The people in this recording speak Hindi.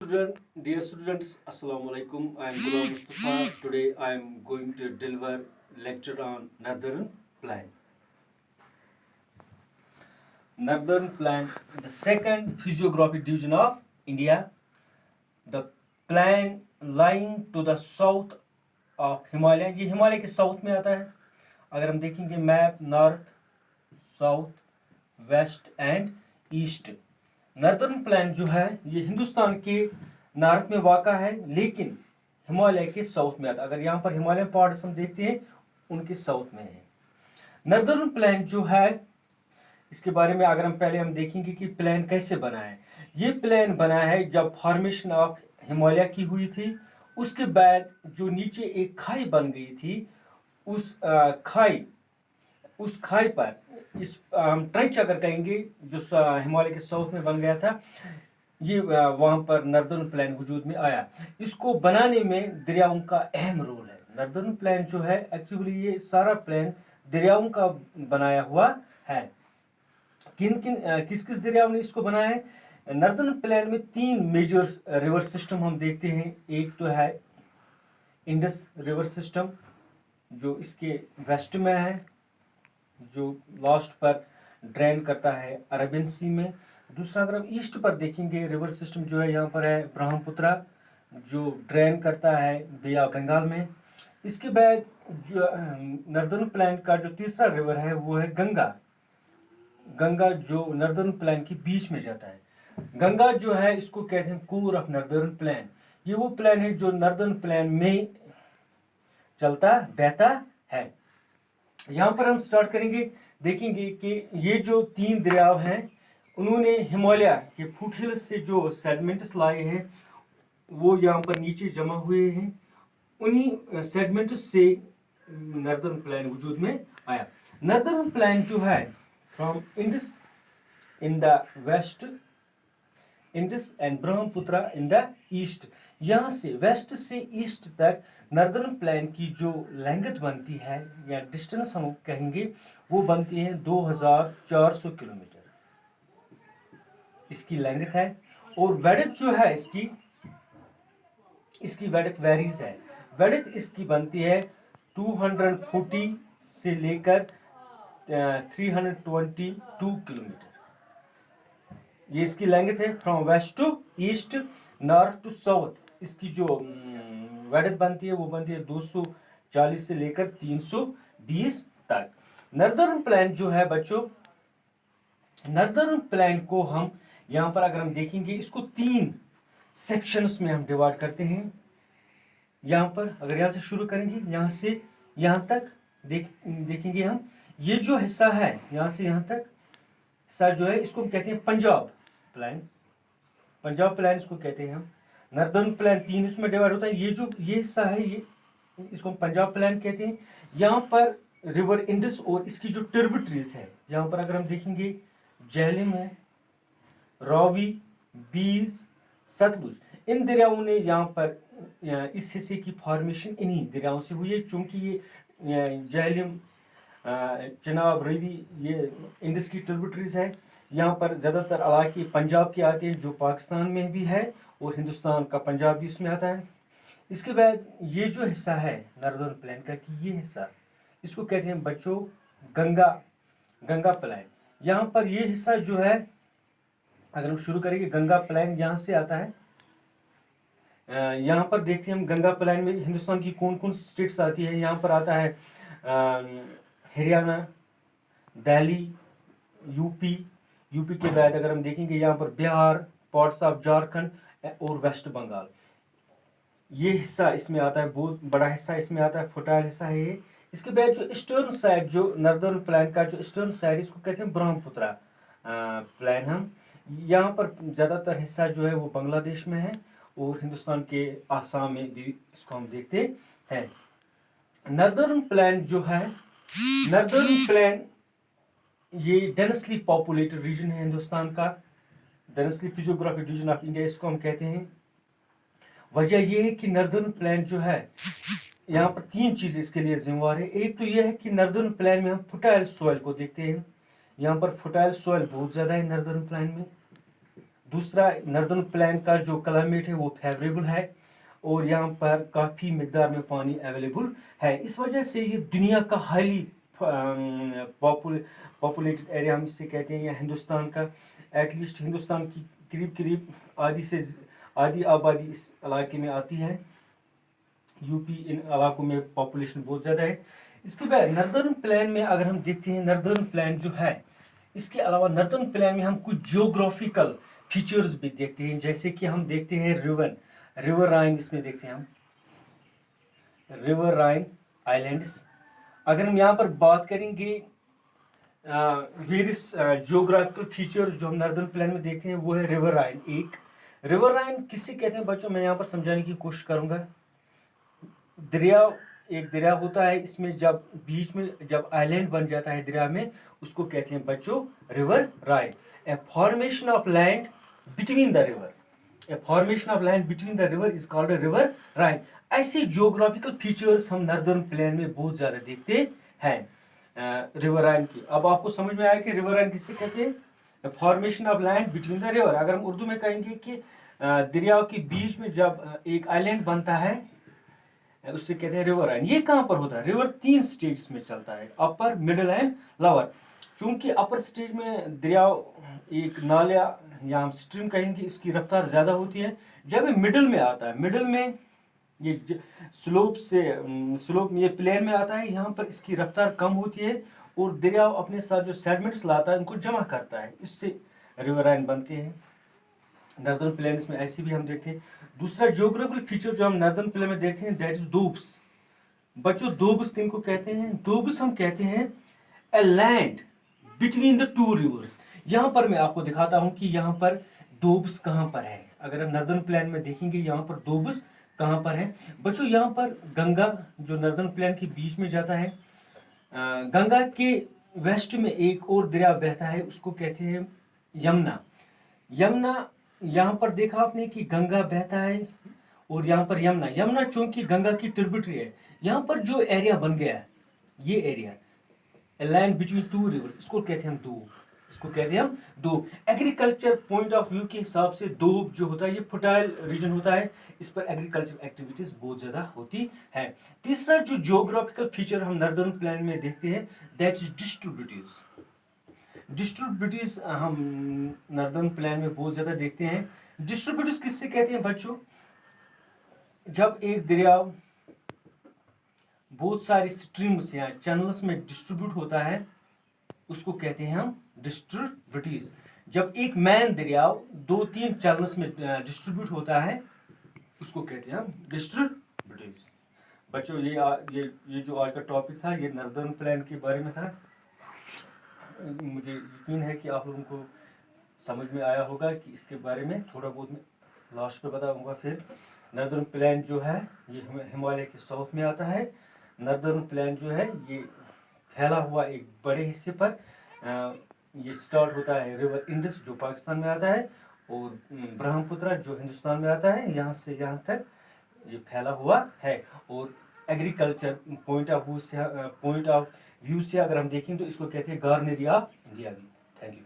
Dear students, Assalamu alaikum. I am Ghulam Mustafa. Today I am going to deliver lecture on Northern Plain. Northern Plain, the second physiographic division of India, the plain lying to the south of Himalaya. ये हिमालय के साउथ में आता है. अगर हम देखेंगे map, north, south, west and east. Northern plain जो है ये हिंदुस्तान के नॉर्थ में वाक़ा है, लेकिन हिमालय के साउथ में आता है. अगर यहाँ पर हिमालयन पहाड़ हम देखते हैं, उनके साउथ में है. नॉर्दर्न प्लेन जो है, इसके बारे में अगर हम देखेंगे कि प्लेन कैसे बना है. ये प्लेन बना है जब फॉर्मेशन ऑफ हिमालय की हुई थी. उसके बाद जो नीचे एक खाई बन गई थी, उस खाई पर इस ट्रेंच अगर कहेंगे जो हिमालय के साउथ में बन गया था, ये वहाँ पर नॉर्दर्न प्लेन वजूद में आया. इसको बनाने में दरियाओं का अहम रोल है. नॉर्दर्न प्लेन जो है एक्चुअली ये सारा प्लेन दरियाओं का बनाया हुआ है. किस किस दरियाओं ने इसको बनाया है? नॉर्दर्न प्लेन में 3 मेजर रिवर सिस्टम हम देखते हैं. एक तो है इंडस रिवर सिस्टम जो इसके वेस्ट में है, जो लास्ट पर ड्रेन करता है अरबियन सी में. दूसरा अगर हम ईस्ट पर देखेंगे रिवर सिस्टम जो है, यहाँ पर है ब्रह्मपुत्रा जो ड्रेन करता है बे ऑफ बंगाल में. इसके बाद जो नॉर्दर्न प्लेन का जो तीसरा रिवर है वो है गंगा जो नॉर्दर्न प्लेन के बीच में जाता है. गंगा जो है इसको कहते हैं कोर ऑफ नॉर्दर्न प्लेन. ये वो प्लेन है जो नॉर्दर्न प्लेन में चलता बहता है. यहाँ पर हम स्टार्ट करेंगे, देखेंगे कि ये जो 3 दरियाव हैं, उन्होंने हिमालय के फुट हिल्स से जो सेडमेंट्स लाए हैं वो यहाँ पर नीचे जमा हुए हैं. उन्हीं सेडमेंट्स से नॉर्दर्न प्लेन वजूद में आया. नॉर्दर्न प्लेन जो है from Indus in the west, Indus and Brahmaputra in the east. यहाँ से वेस्ट से ईस्ट तक नॉर्दर्न प्लेन की जो लैंग्थ बनती है या डिस्टेंस हम कहेंगे, वो बनती है 2400 किलोमीटर इसकी लेंथ है. और वेडथ जो है इसकी वेडथ वेरीज है. वेडथ इसकी बनती है 240 से लेकर 322 किलोमीटर. ये इसकी लेंथ है from west to east, north to south. इसकी जो वेडथ बनती है वो बनती है 240 से लेकर 320 तक. नॉर्दर्न प्लेन जो है बच्चों, नॉर्दर्न प्लेन को हम यहाँ पर अगर हम देखेंगे, इसको 3 सेक्शंस में हम डिवाइड करते हैं. यहाँ पर अगर यहाँ से शुरू करेंगे, यहाँ से यहाँ तक देखेंगे हम, ये जो हिस्सा है यहाँ से यहाँ तक हिस्सा जो है, इसको हम कहते हैं पंजाब प्लेन. पंजाब प्लेन इसको कहते हैं हम. नॉर्दर्न प्लेन 3 इसमें डिवाइड होता है. ये हिस्सा है, ये इसको हम पंजाब प्लेन कहते हैं. यहाँ पर रिवर इंडस और इसकी जो ट्रिब्यूटरीज है, यहाँ पर अगर हम देखेंगे झेलम है, रावी, बीज, सतलुज. इन दरियाओं ने यहाँ पर इस हिस्से की फॉर्मेशन इन्हीं दरियाओं से हुई है. चूँकि ये झेलम, चिनाब, रवि ये इंडस की ट्रिब्यूटरीज है. यहाँ पर ज़्यादातर इलाके पंजाब के आते हैं जो पाकिस्तान में भी है, और हिंदुस्तान का पंजाब भी इसमें आता है. इसके बाद ये जो हिस्सा है नॉर्दर्न प्लेन का, कि ये हिस्सा इसको कहते हैं बच्चों गंगा प्लेन. यहाँ पर ये हिस्सा जो है, अगर हम शुरू करेंगे, गंगा प्लेन यहाँ से आता है. यहाँ पर देखते हैं हम गंगा प्लेन में हिंदुस्तान की कौन कौन स्टेट्स आती है. यहाँ पर आता है हरियाणा, दिल्ली, यूपी के बाद अगर हम देखेंगे यहाँ पर बिहार, पार्ट्स ऑफ झारखंड और वेस्ट बंगाल. ये हिस्सा इसमें आता है, बहुत बड़ा हिस्सा इसमें आता है, फर्टाइल हिस्सा है ये. इसके बाद जो ईस्टर्न साइड, जो नॉर्दर्न प्लेन का जो ईस्टर्न साइड, इसको कहते हैं ब्रह्मपुत्रा प्लेन हम. यहाँ पर ज़्यादातर हिस्सा जो है वो बांग्लादेश में है, और हिंदुस्तान के आसाम में भी इसको हम देखते हैं. नॉर्दर्न प्लेन जो है, नॉर्दर्न प्लेन ये डेंसली पॉपुलेटेड रीजन है हिंदुस्तान का. Densely physiographic region of India इसको हम कहते हैं. वजह यह है कि नॉर्दर्न प्लेन जो है, यहाँ पर 3 चीज़ इसके लिए जिम्मेवार है. एक तो यह है कि नॉर्दर्न प्लेन में हम फर्टाइल सॉइल को देखते हैं. यहाँ पर फर्टाइल सॉइल बहुत ज़्यादा है नॉर्दर्न प्लेन में. दूसरा, नर्दर्न प्लेन का जो क्लाइमेट है वो फेवरेबल है और यहाँ पर काफ़ी मिकदार में पानी अवेलेबल है। इस वजह से ये दुनिया का हाईली पॉपुलेटेड एरिया हम इससे कहते हैं, या हिंदुस्तान का, एटलीस्ट हिंदुस्तान की करीब करीब आधी आबादी इस इलाके में आती है। यूपी इन इलाकों में पॉपुलेशन बहुत ज़्यादा है। इसके बाद नर्दर्न प्लेन में अगर हम देखते हैं, नर्दर्न प्लेन जो है, इसके अलावा नर्दर्न प्लेन में हम कुछ जियोग्राफिकल फीचर्स भी देखते हैं, जैसे कि हम देखते हैं रिवर राइन, इसमें देखते हैं हम रिवर राइन आइलैंड्स। अगर हम यहाँ पर बात करेंगे वेरियस जियोग्राफिकल फीचर्स जो हम नर्दर्न प्लेन में देखते हैं, वो है रिवर राइन। एक रिवर राइन किससे कहते हैं बच्चों, मैं यहाँ पर समझाने की कोशिश करूँगा। एक दरिया होता है, इसमें जब बीच में जब आइलैंड बन जाता है दरिया में, उसको कहते हैं बच्चों river Rhine. A formation of land between the river, a formation of land between the river is called river Rhine. ऐसे जियोग्राफिकल फीचर्स हम नर्दर्न प्लेन में बहुत ज़्यादा देखते हैं रिवर राइन की। अब आपको समझ में आया कि रिवर राइन किससे कहते हैं, formation of land between the river. अगर हम उर्दू में कहेंगे कि दरियाओं के बीच में जब एक आइलैंड बनता है, उससे कहते हैं रिवर राइन। ये कहाँ पर होता है, रिवर 3 स्टेज में चलता है, अपर, मिडिल एंड लोअर। चूंकि अपर स्टेज में दरिया एक नाला या हम स्ट्रीम कहेंगे, इसकी रफ्तार ज़्यादा होती है। जब ये मिडिल में आता है, मिडिल में ये स्लोप ये प्लेन में आता है, यहाँ पर इसकी रफ्तार कम होती है और दरिया अपने साथ जो सेडमेंट्स लाता है उनको जमा करता है, इससे रिवर राइन बनते हैं। नर्दर्न प्लेन्स में ऐसे भी हम देखते हैं। दूसरा जियोग्राफिकल फीचर जो हम नर्दर्न प्लेन में देखते हैं, दैट इज दोब्स। बच्चों दोब्स किनको कहते हैं, दोब्स हम कहते हैं a land between the 2 reverse. यहाँ पर मैं आपको दिखाता हूँ कि यहाँ पर दोब्स कहाँ पर है। अगर हम नर्दर्न प्लेन में देखेंगे यहाँ पर दोब्स कहाँ पर है बच्चों, यहाँ पर गंगा जो नर्दर्न प्लेन के बीच में जाता है, गंगा के वेस्ट में एक और दरिया बहता है, उसको कहते हैं यमुना। यमुना यहाँ पर देखा आपने कि गंगा बहता है और यहाँ पर यमुना चूंकि गंगा की ट्रिब्यूटरी है, यहाँ पर जो एरिया बन गया है, ये एरिया लैंड बिटवीन 2 रिवर्स, इसको कहते हैं हम दोब। एग्रीकल्चर पॉइंट ऑफ व्यू के हिसाब से दोब जो होता है ये फर्टाइल रीजन होता है, इस पर एग्रीकल्चर एक्टिविटीज बहुत ज़्यादा होती है। तीसरा जो जियोग्राफिकल फीचर हम नर्दर्न प्लेन में देखते हैं, दैट इज डिस्ट्रीब्यूटीज हम नर्दर्न प्लेन में बहुत ज़्यादा देखते हैं। डिस्ट्रीब्यूटीज किससे कहते हैं बच्चों, जब एक दरिया बहुत सारी स्ट्रीम्स या चैनल्स में डिस्ट्रीब्यूट होता है, उसको कहते हैं हम डिस्ट्रीब्यूटीज। जब एक मैन दरिया 2-3 चैनल्स में डिस्ट्रीब्यूट होता है, उसको कहते हैं हम डिस्ट्रीब्यूटीज। बच्चों ये जो आज का टॉपिक था, ये नर्दर्न प्लेन के बारे में था। मुझे यकीन है कि आप लोगों को समझ में आया होगा कि इसके बारे में थोड़ा बहुत मैं लास्ट पे बताऊंगा। फिर नर्दर्न प्लेन जो है ये हिमालय के साउथ में आता है। नर्दर्न प्लेन जो है ये फैला हुआ एक बड़े हिस्से पर, ये स्टार्ट होता है रिवर इंडस जो पाकिस्तान में आता है और ब्रह्मपुत्र जो हिंदुस्तान में आता है, यहाँ से यहाँ तक ये फैला हुआ है। और एग्रीकल्चर पॉइंट ऑफ व्यू से अगर हम देखें तो इसको कहते हैं गार्नरी ऑफ इंडिया भी। Thank you.